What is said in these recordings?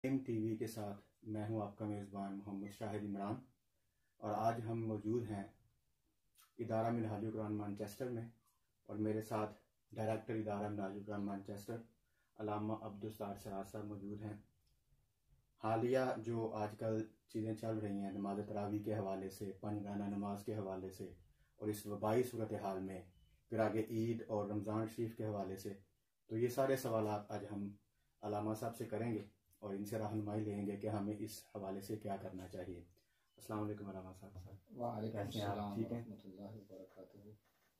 TV के साथ मैं हूं आपका मेज़बान मोहम्मद शाहिद इमरान और आज हम मौजूद हैं इदारा मिनहाजुल कुरान मैनचेस्टर में और मेरे साथ डायरेक्टर इदारा मिनहाजुल कुरान मैनचेस्टर अल्लामा अब्दुस्तार सराज साहब मौजूद हैं। हालिया जो आजकल चीज़ें चल रही हैं नमाज तरावी के हवाले से, पंजगाना नमाज के हवाले से और इस वबाई सूरत हाल में फिर आगे ईद और रमज़ान शरीफ के हवाले से, तो ये सारे सवाल आज हम अल्लामा साहब से करेंगे और इनसे रहनुमाई लेंगे कि हमें इस हवाले से क्या करना चाहिए। अस्सलाम वालेकुम अल्लामा साहब। वालेकुम सलाम ठीक है, रहमतुल्लाहि व बरकातुहू।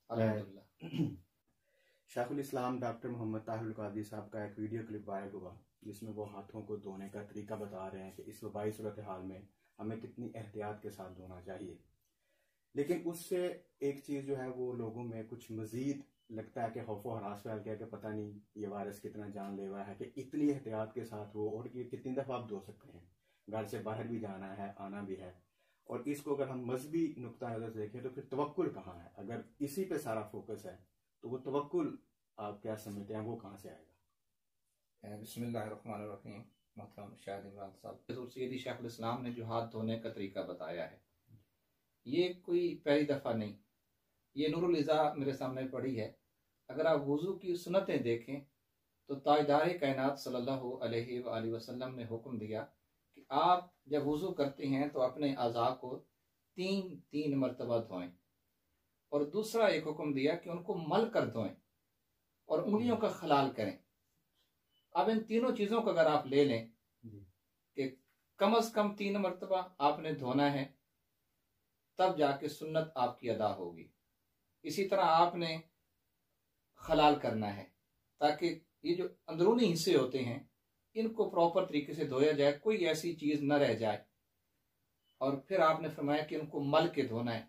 अल्हम्दुलिल्लाह। शेखुल इस्लाम डॉक्टर मोहम्मद ताहिरुल कादरी साहब का एक वीडियो क्लिप वायरल हुआ जिसमें वो हाथों को धोने का तरीका बता रहे हैं कि इस वबाई सूरत हाल में हमें कितनी एहतियात के साथ धोना चाहिए। लेकिन उससे एक चीज़ जो है वो लोगों में कुछ मज़ीद लगता है कि खौफ व हरास फैल गया कि पता नहीं ये वायरस कितना जानलेवा है कि इतनी एहतियात के साथ वो, और ये कितनी दफ़ा आप धो सकते हैं, घर से बाहर भी जाना है, आना भी है। और इसको अगर हम मजहबी नुक्ता नज़र से देखें तो फिर तवक्कुल कहाँ है? अगर इसी पे सारा फोकस है तो वो तवक्कुल आप क्या समझते हैं, वो कहाँ से आएगा? बिस्मिल्लाहिर्रहमानिर्रहीम। मोहतरम शाहिद इमरान साहब, हज़रत सैयदी शेखुल इस्लाम ने जो हाथ धोने का तरीका बताया है ये कोई पहली दफ़ा नहीं, ये नूरुल इज़ा मेरे सामने पड़ी है। अगर आप वुज़ू की सुन्नतें देखें तो ताजदार कायनात सल्लल्लाहु अलैहि वसल्लम ने हुक्म दिया कि आप जब वुज़ू करते हैं तो अपने अज़ा को तीन तीन मरतबा धोएं, और दूसरा एक हुक्म दिया कि उनको मल कर धोएं और उंगलियों का खलाल करें। अब इन तीनों चीज़ों को अगर आप ले लें कि कम से कम 3 मरतबा आपने धोना है, तब जाके सुन्नत आपकी अदा होगी। इसी तरह आपने खलाल करना है ताकि ये जो अंदरूनी हिस्से होते हैं इनको प्रॉपर तरीके से धोया जाए, कोई ऐसी चीज़ न रह जाए। और फिर आपने फरमाया कि इनको मल के धोना है।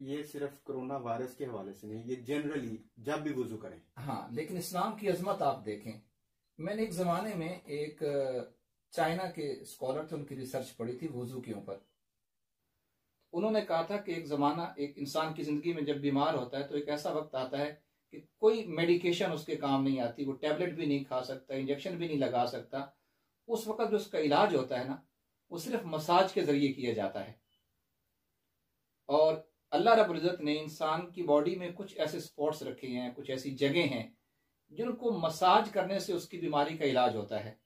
ये सिर्फ कोरोना वायरस के हवाले से नहीं, ये जनरली जब भी वुजू करें। हाँ, लेकिन इस्लाम की अजमत आप देखें। मैंने एक ज़माने में एक चाइना के स्कॉलर थे, उनकी रिसर्च पढ़ी थी वुजू के ऊपर। उन्होंने कहा था कि एक ज़माना एक इंसान की ज़िंदगी में जब बीमार होता है तो एक ऐसा वक्त आता है कि कोई मेडिकेशन उसके काम नहीं आती, वो टैबलेट भी नहीं खा सकता, इंजेक्शन भी नहीं लगा सकता। उस वक्त जो उसका इलाज होता है ना, वो सिर्फ मसाज के ज़रिए किया जाता है। और अल्लाह रब्बुल इज़्ज़त ने इंसान की बॉडी में कुछ ऐसे स्पॉट्स रखे हैं, कुछ ऐसी जगह हैं जिनको मसाज करने से उसकी बीमारी का इलाज होता है।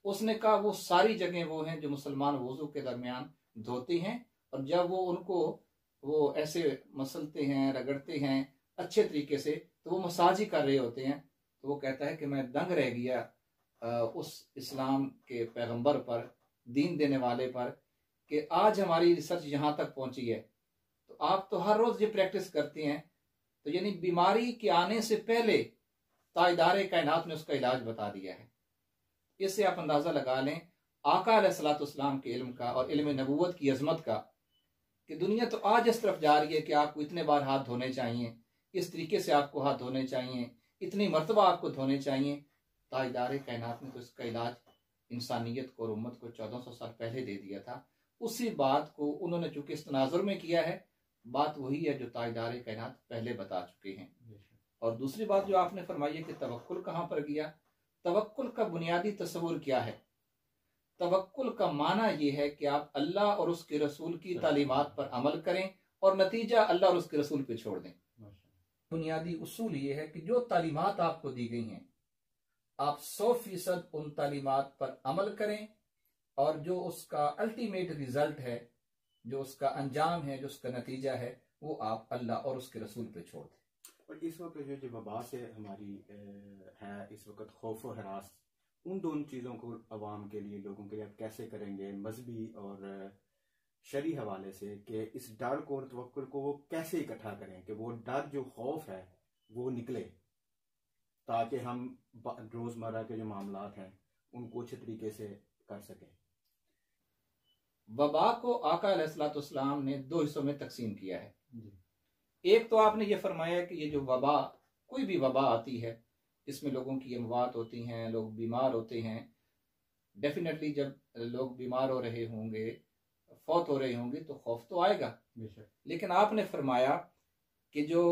उसने कहा वो सारी जगह वो हैं जो मुसलमान वुज़ू के दरमियान धोते हैं, और जब वो उनको वो ऐसे मसलते हैं, रगड़ते हैं अच्छे तरीके से, तो वो मसाज ही कर रहे होते हैं। तो वो कहता है कि मैं दंग रह गया उस इस्लाम के पैगंबर पर, दीन देने वाले पर, कि आज हमारी रिसर्च यहाँ तक पहुंची है। तो आप तो हर रोज़ ये प्रैक्टिस करते हैं, तो यानी बीमारी के आने से पहले ताजदार कायनात ने उसका इलाज बता दिया है। इससे आप अंदाज़ा लगा लें आका अलैहिस्सलाम के इल्म का और इल्म नबूवत की अजमत का, कि दुनिया तो आज इस तरफ जा रही है कि आपको इतने बार हाथ धोने चाहिए, इस तरीके से आपको हाथ धोने चाहिए, इतनी मरतबा आपको धोने चाहिए। ताजदार कायनात ने तो इसका इलाज इंसानियत को और उम्मत को 1400 साल पहले दे दिया था। उसी बात को उन्होंने चूंकि इस तनाजुर में किया है, बात वही है जो ताजदार कायनात पहले बता चुके हैं। और दूसरी बात जो आपने फरमाई है कि तवक्कुल कहाँ पर गया। तवक्कुल का बुनियादी तस्वुर क्या है? तवक्कुल का माना यह है कि आप अल्लाह और उसके रसूल की तालीमात पर अमल करें और नतीजा अल्लाह और उसके रसूल पे छोड़ दें। बुनियादी उसूल ये है कि जो तालीमात आपको दी गई हैं आप 100% उन तालीमात पर अमल करें, और जो उसका अल्टीमेट रिजल्ट है, जो उसका अंजाम है, जो उसका नतीजा है, वो आप अल्लाह और उसके रसूल पे छोड़ दें। और इस वक्त जो वबा से हमारी है इस वक्त खौफ व हरास, उन दोनों चीज़ों को अवाम के लिए, लोगों के लिए आप कैसे करेंगे मजहबी और शरी हवाले से, कि इस डर को और तवक्कुल को वो कैसे इकट्ठा करें कि वो डर जो खौफ है वो निकले, ताकि हम रोज़मर्रा के जो मामलात हैं उनको अच्छे तरीके से कर सकें। वबा को आका अलैहिस्सलाम ने 2 हिस्सों में तकसीम किया है। एक तो आपने ये फरमाया कि ये जो वबा, कोई भी वबा आती है इसमें लोगों की अमवात होती हैं, लोग बीमार होते हैं। डेफिनेटली जब लोग बीमार हो रहे होंगे, फौत हो रहे होंगे, तो खौफ तो आएगा। लेकिन आपने फरमाया कि जो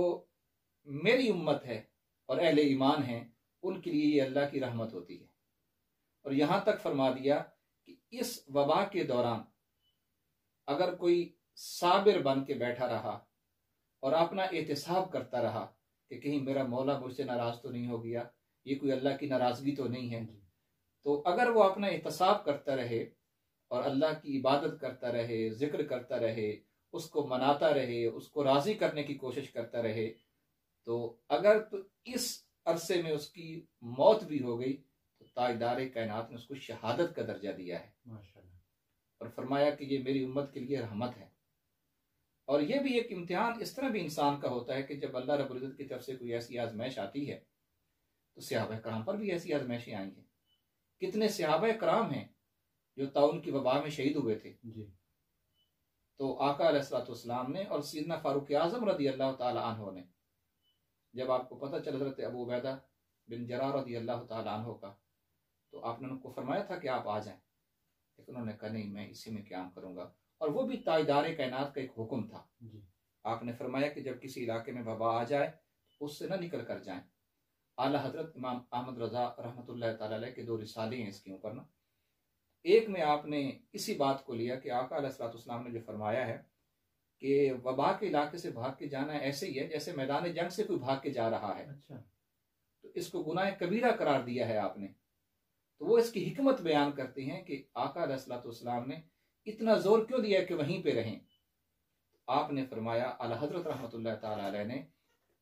मेरी उम्मत है और अहले ईमान हैं उनके लिए ये अल्लाह की रहमत होती है। और यहां तक फरमा दिया कि इस वबा के दौरान अगर कोई साबिर बन के बैठा रहा और अपना एहतिसाब करता रहा कि कहीं मेरा मौला मुझसे नाराज तो नहीं हो गया, ये कोई अल्लाह की नाराजगी तो नहीं है, तो अगर वो अपना एहतिसाब करता रहे और अल्लाह की इबादत करता रहे, जिक्र करता रहे, उसको मनाता रहे, उसको राजी करने की कोशिश करता रहे, तो अगर तो इस अरसे में उसकी मौत भी हो गई तो ताजदार कायनात ने उसको शहादत का दर्जा दिया है माशाअल्लाह। और फरमाया कि ये मेरी उम्मत के लिए रहमत है। और ये भी एक इम्तिहान इस तरह भी इंसान का होता है कि जब अल्लाह रब्बुल इज्जत की तरफ से कोई ऐसी आजमाइश आती है, तो सहाबा कराम पर भी ऐसी आजमाइशें आई हैं। कितने सहाबा कराम हैं जो ताउन की वबा में शहीद हुए थे जी। तो आका अलैहिस्सलाम ने और सैयदना फारूक आजम रदी अल्लाह ताला अन्हु ने, जब आपको पता चला हज़रत अबू उबैदा बिन जर्राह रदी अल्लाह ताला अन्हु का, तो आपने उनको फरमाया था कि आप आ जाएं, लेकिन उन्होंने कहा नहीं, मैं इसी में क़याम करूंगा। और वो भी ताजदार कायनात का एक हुक्म था जी। आपने फरमाया कि जब किसी इलाके में वबा आ जाए उससे ना निकल कर जाएं। आला हजरत इमाम अहमद रजा रहमतुल्लाह ताला अलैह के 2 रिसाले हैं इसके ऊपर ना। एक में आपने इसी बात को लिया कि आका अलैहिस्सलाम ने जो फरमाया है कि वबा के इलाके से भाग के जाना ऐसे ही है जैसे मैदान जंग से कोई भाग के जा रहा है। अच्छा। तो इसको गुनाह कबीरा करार दिया है आपने। तो वो इसकी हिकमत बयान करते हैं कि आका अलैहिस्सलाम ने इतना जोर क्यों दिया कि वहीं पे रहें। आपने फरमाया आला हजरत रहमतुल्लाह ताला अलैह ने,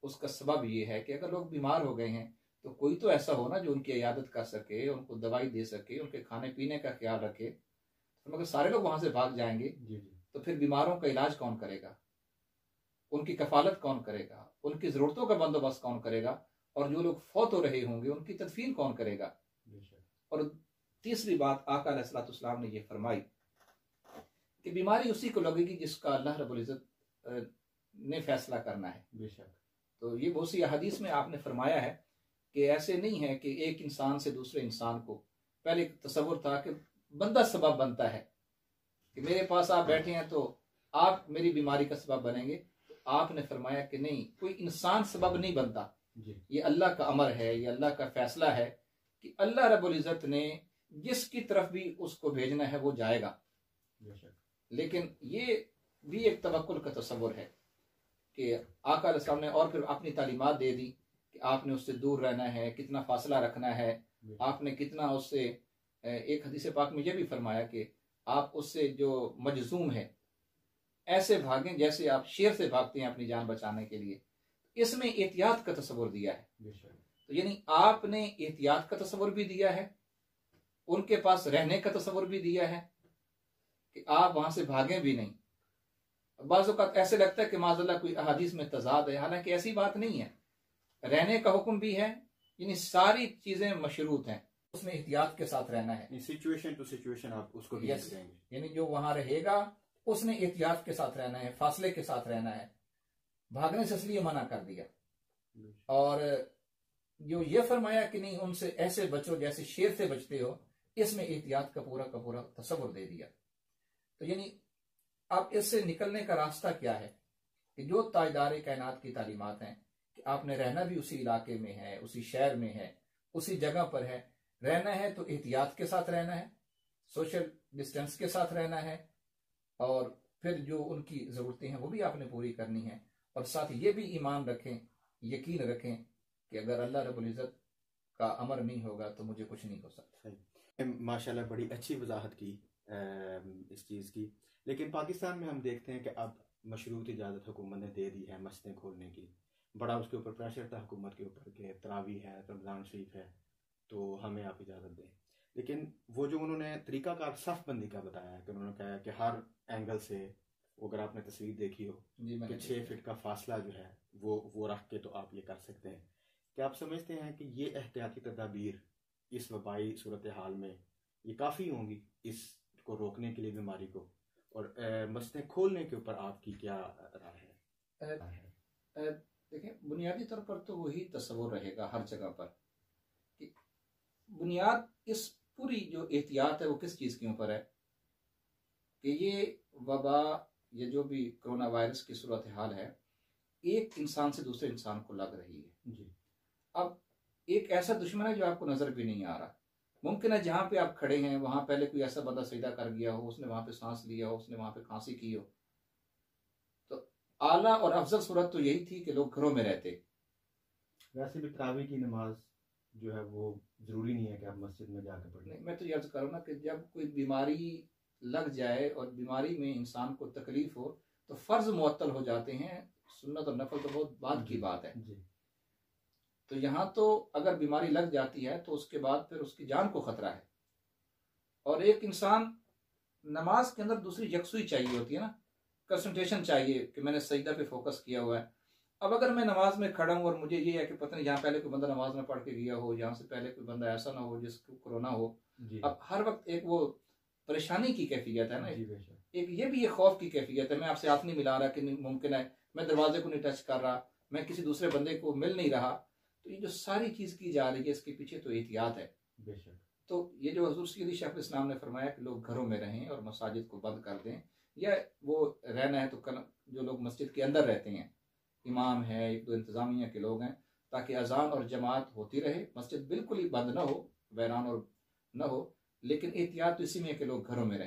उसका सबब ये है कि अगर लोग बीमार हो गए हैं तो कोई तो ऐसा हो ना जो उनकी इयादत कर सके, उनको दवाई दे सके, उनके खाने पीने का ख्याल रखे। तो मगर सारे लोग वहां से भाग जाएंगे जी जी। तो फिर बीमारों का इलाज कौन करेगा, उनकी कफालत कौन करेगा, उनकी जरूरतों का बंदोबस्त कौन करेगा, और जो लोग फौत हो रहे होंगे उनकी तदफीन कौन करेगा। और तीसरी बात आका अलैहिस्सलाम ने यह फरमाई कि बीमारी उसी को लगेगी जिसका अल्लाह रब्बुल इज्जत ने फैसला करना है। बेशक। तो ये बहुत सी हदीस में आपने फरमाया है कि ऐसे नहीं है कि एक इंसान से दूसरे इंसान को, पहले तसव्वुर था कि बंदा सबब बनता है कि मेरे पास आप बैठे हैं तो आप मेरी बीमारी का सबब बनेंगे। तो आपने फरमाया कि नहीं, कोई इंसान सबब नहीं बनता, ये अल्लाह का अमर है, ये अल्लाह का फैसला है कि अल्लाह रब्बुल इज्जत ने जिसकी तरफ भी उसको भेजना है वो जाएगा। लेकिन ये भी एक तवक्कुल का तसव्वुर है कि आका अलैहिस्सलाम ने और फिर अपनी तालीमात दे दी कि आपने उससे दूर रहना है, कितना फासला रखना है, आपने कितना उससे, एक हदीस पाक में यह भी फरमाया कि आप उससे जो मजजूम है ऐसे भागें जैसे आप शेर से भागते हैं अपनी जान बचाने के लिए। इसमें एहतियात का तसव्वुर दिया है। तो यानी आपने एहतियात का तसव्वुर भी दिया है, उनके पास रहने का तसव्वुर भी दिया है कि आप वहां से भागें भी नहीं। बाज़ औक़ात ऐसे लगता है कि माज़अल्लाह कोई अहादीस में तज़ाद है, हालांकि ऐसी बात नहीं है। रहने का हुक्म भी है, यानी सारी चीजें मशरूत हैं, उसमें एहतियात के साथ रहना है। सिचुएशन टू सिचुएशन आप उसको भी देंगे, यानी जो वहां रहेगा उसने एहतियात के साथ रहना है, फासले के साथ रहना है। भागने से इसलिए मना कर दिया। और जो ये फरमाया कि नहीं, उनसे ऐसे बचो जैसे शेर से बचते हो, इसमें एहतियात का पूरा तसव्वुर दे दिया। तो यानी अब इससे निकलने का रास्ता क्या है कि जो ताजदार कायनात की तालीमात हैं कि आपने रहना भी उसी इलाके में है, उसी शहर में है, उसी जगह पर है। रहना है तो एहतियात के साथ रहना है, सोशल डिस्टेंस के साथ रहना है, और फिर जो उनकी ज़रूरतें हैं वो भी आपने पूरी करनी है। और साथ ये भी ईमान रखें, यकीन रखें कि अगर अल्लाह रब्बुल इज़्ज़त का अमर नहीं होगा तो मुझे कुछ नहीं हो सकता। माशाल्लाह बड़ी अच्छी वजाहत की इस चीज़ की। लेकिन पाकिस्तान में हम देखते हैं कि अब मशरूत इजाज़त हुकूमत ने दे दी है मस्जिदें खोलने की। बड़ा उसके ऊपर प्रेशर था हुकूमत के ऊपर कि तरावी है, रमज़ान शरीफ है, तो हमें आप इजाज़त दें। लेकिन वो जो उन्होंने तरीक़ाकार सफ़ बंदी का बताया है कि उन्होंने कहा कि हर एंगल से, अगर आपने तस्वीर देखी हो कि 6 फीट का फासला जो है वो रख के तो आप ये कर सकते हैं। क्या आप समझते हैं कि ये एहतियाती तदाबीर इस वबाई सूरत हाल में ये काफ़ी होंगी इसको रोकने के लिए, बीमारी को? और मस्जिदें खोलने के ऊपर आपकी क्या राय है? देखिए, बुनियादी तौर पर तो वही तस्वुर रहेगा हर जगह पर कि बुनियाद इस पूरी जो एहतियात है वो किस चीज़ के ऊपर है कि ये वबा, ये जो भी कोरोना वायरस की सूरत हाल है, एक इंसान से दूसरे इंसान को लग रही है जी। अब एक ऐसा दुश्मन है जो आपको नज़र भी नहीं आ रहा, मुमकिन है जहाँ पे आप खड़े हैं वहां पहले कोई ऐसा बंदा सजदा कर गया हो, उसने वहां पे सांस लिया हो, उसने वहां पे खांसी की हो। तो आला और अफजल सूरत तो यही थी कि लोग घरों में रहते। वैसे भी तरावी की नमाज जो है वो जरूरी नहीं है कि आप मस्जिद में जाकर पढ़ें। मैं तो ये अर्ज करूँ ना कि जब कोई बीमारी लग जाए और बीमारी में इंसान को तकलीफ हो तो फर्ज मुअत्तल हो जाते हैं, सुन्नत और नफल तो बहुत बाद की बात है जी। तो यहाँ तो अगर बीमारी लग जाती है तो उसके बाद फिर उसकी जान को खतरा है। और एक इंसान नमाज के अंदर दूसरी यकसुई चाहिए होती है ना, कंसंट्रेशन चाहिए कि मैंने सजदा पे फोकस किया हुआ है। अब अगर मैं नमाज में खड़ा हूँ और मुझे ये है कि पता नहीं यहाँ पहले कोई बंदा नमाज में पढ़ के गया हो, यहाँ से पहले कोई बंदा ऐसा ना हो जिसको कोरोना हो, अब हर वक्त एक वो परेशानी की कैफियत है ना, एक ये भी एक खौफ की कैफियत है। मैं आपसे हाथ नहीं मिला रहा कि मुमकिन है मैं दरवाजे को नहीं टच कर रहा, मैं किसी दूसरे बंदे को मिल नहीं रहा, तो ये जो सारी चीज की जा रही है इसके पीछे तो एहतियात है बेशक। तो ये जो हजूर सैयदी शेख इस्लाम ने फरमाया कि लोग घरों में रहें और मसाजिद को बंद कर दें, या वो रहना है तो जो लोग मस्जिद के अंदर रहते हैं, इमाम है, एक दो इंतजामिया के लोग हैं, ताकि अजान और जमात होती रहे, मस्जिद बिल्कुल ही बंद ना हो, वैरान और ना हो, लेकिन एहतियात तो इसी में है कि लोग घरों में रहें।